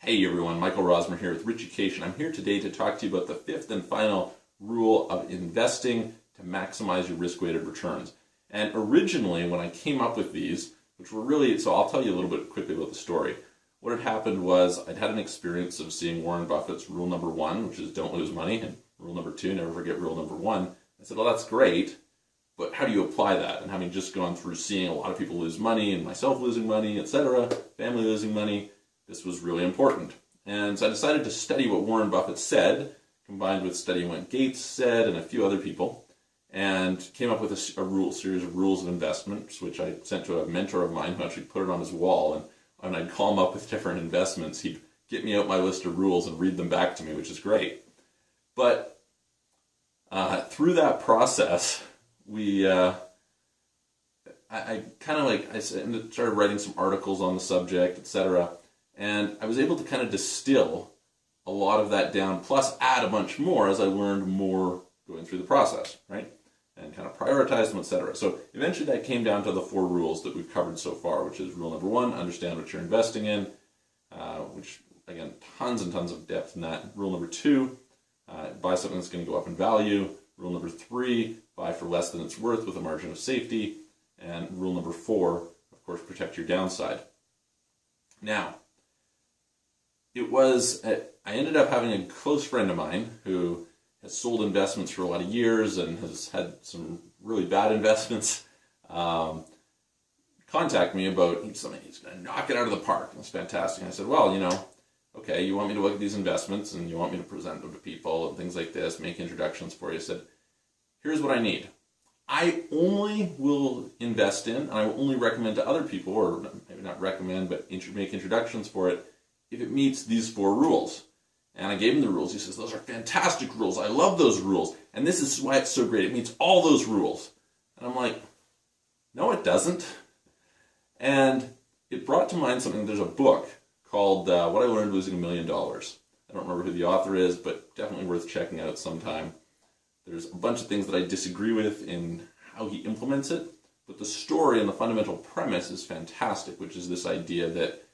Hey everyone, Michael Rosmer here with Richucation. I'm here today to talk to you about the fifth and final rule of investing to maximize your risk-weighted returns. And originally, when I came up with these, which were really, so I'll tell you a little bit quickly about the story. What had happened was I'd had an experience of seeing Warren Buffett's rule number 1, which is don't lose money, and rule number 2, never forget rule number 1. I said, well, that's great, but how do you apply that? And having just gone through seeing a lot of people lose money and myself losing money, etc., family losing money, this was really important. And so I decided to study what Warren Buffett said, combined with studying what Gates said and a few other people, and came up with a series of rules of investments, which I sent to a mentor of mine who actually put it on his wall. And when I'd call him up with different investments, he'd get me out my list of rules and read them back to me, which is great. But through that process, I started writing some articles on the subject, etc. And I was able to kind of distill a lot of that down, plus add a bunch more as I learned more going through the process, right? And kind of prioritize them, etc. So eventually that came down to the 4 rules that we've covered so far, which is rule number 1, understand what you're investing in, which, again, tons and tons of depth in that. Rule number 2, buy something that's going to go up in value. Rule number 3, buy for less than it's worth with a margin of safety. And rule number 4, of course, protect your downside. Now, I ended up having a close friend of mine who has sold investments for a lot of years and has had some really bad investments contact me about something he's going to knock it out of the park. It's fantastic. And I said, well, okay, you want me to look at these investments and you want me to present them to people and things like this, make introductions for you. I said, here's what I need. I only will invest in, and I will only recommend to other people, or maybe not recommend, but make introductions for it, if it meets these 4 rules. And I gave him the rules. He says, those are fantastic rules. I love those rules. And this is why it's so great. It meets all those rules. And I'm like, no, it doesn't. And it brought to mind something. There's a book called What I Learned Losing $1 Million. I don't remember who the author is, but definitely worth checking out sometime. There's a bunch of things that I disagree with in how he implements it, but the story and the fundamental premise is fantastic, which is this idea that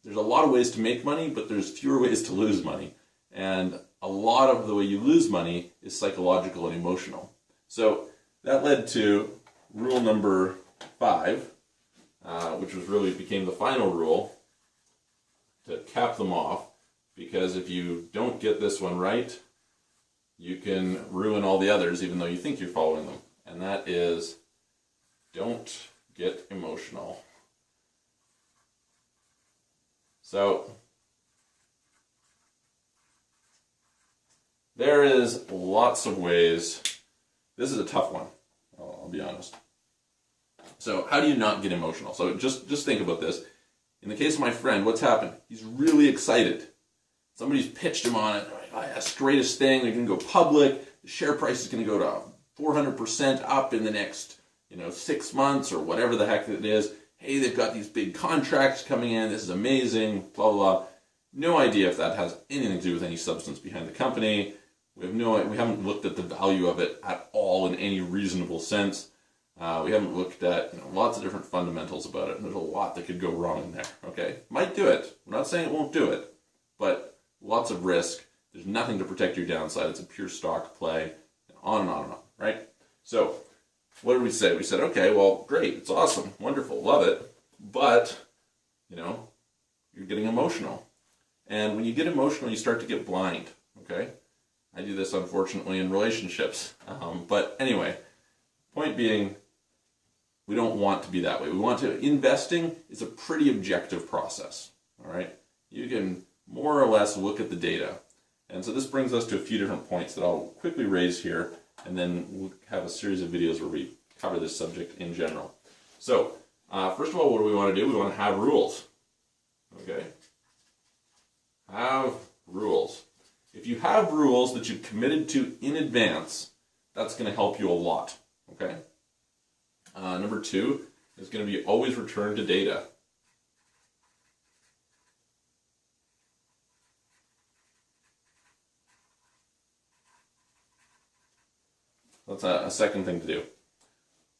there's a lot of ways to make money, but there's fewer ways to lose money. And a lot of the way you lose money is psychological and emotional. So that led to rule number 5, which became the final rule to cap them off, because if you don't get this one right, you can ruin all the others even though you think you're following them. And that is, don't get emotional. So there is lots of ways. This is a tough one, I'll be honest. So how do you not get emotional? So just think about this. In the case of my friend, what's happened? He's really excited. Somebody's pitched him on it. Oh, that's the greatest thing. They're going to go public. The share price is going to go to 400% up in the next 6 months or whatever the heck it is. Hey, they've got these big contracts coming in, this is amazing, blah, blah, blah. No idea if that has anything to do with any substance behind the company. We haven't looked at the value of it at all in any reasonable sense. We haven't looked at lots of different fundamentals about it, and there's a lot that could go wrong in there, okay? Might do it. I'm not saying it won't do it, but lots of risk. There's nothing to protect your downside. It's a pure stock play, and on and on and on, right? So what did we say? We said, okay, well, great, it's awesome, wonderful, love it, but, you're getting emotional. And when you get emotional, you start to get blind, okay? I do this, unfortunately, in relationships. But anyway, point being, we don't want to be that way. Investing is a pretty objective process, all right? You can more or less look at the data. And so this brings us to a few different points that I'll quickly raise here, and then we'll have a series of videos where we cover this subject in general. So, first of all, what do we want to do? We want to have rules. Okay? Have rules. If you have rules that you've committed to in advance, that's going to help you a lot. Okay? Number 2 is going to be always return to data. That's a second thing to do.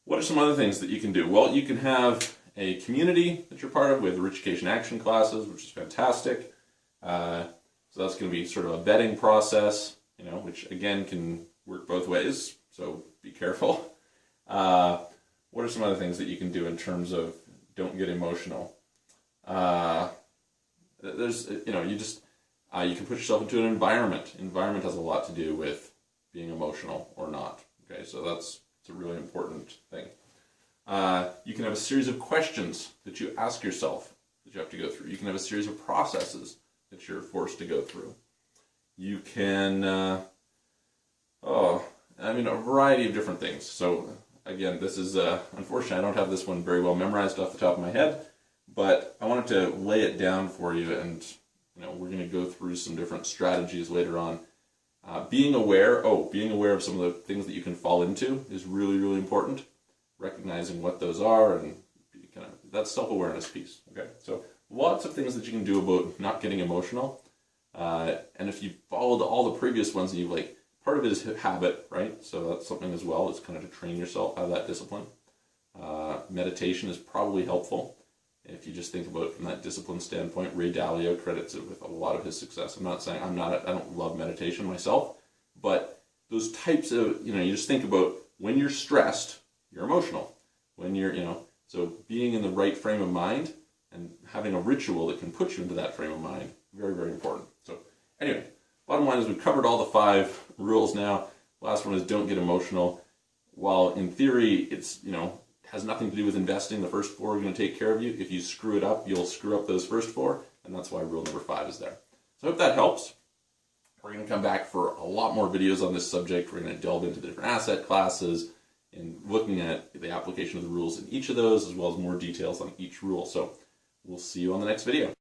What are some other things that you can do? Well, you can have a community that you're part of with Richucation action classes, which is fantastic. So that's going to be sort of a vetting process, which again can work both ways. So be careful. What are some other things that you can do in terms of don't get emotional? There's, you can put yourself into an environment. Environment has a lot to do with being emotional or not. Okay, so it's a really important thing. You can have a series of questions that you ask yourself that you have to go through. You can have a series of processes that you're forced to go through. You can, a variety of different things. So again, this is, unfortunately, I don't have this one very well memorized off the top of my head, but I wanted to lay it down for you, and we're going to go through some different strategies later on. Being aware of some of the things that you can fall into is really, really important. Recognizing what those are, and that's self-awareness piece. Okay, so lots of things that you can do about not getting emotional. And if you followed all the previous ones, and part of it is habit, right? So that's something as well. It's kind of to train yourself, have that discipline. Meditation is probably helpful. If you just think about it from that discipline standpoint, Ray Dalio credits it with a lot of his success. I'm not saying I don't love meditation myself, but those types of, you just think about when you're stressed, you're emotional. When you're, so being in the right frame of mind and having a ritual that can put you into that frame of mind, very, very important. So anyway, bottom line is we've covered all the 5 rules now. Last one is don't get emotional. While in theory it's, has nothing to do with investing, the first 4 are going to take care of you. If you screw it up, you'll screw up those first 4, and that's why rule number 5 is there. So I hope that helps. We're going to come back for a lot more videos on this subject. We're going to delve into the different asset classes and looking at the application of the rules in each of those, as well as more details on each rule. So we'll see you on the next video.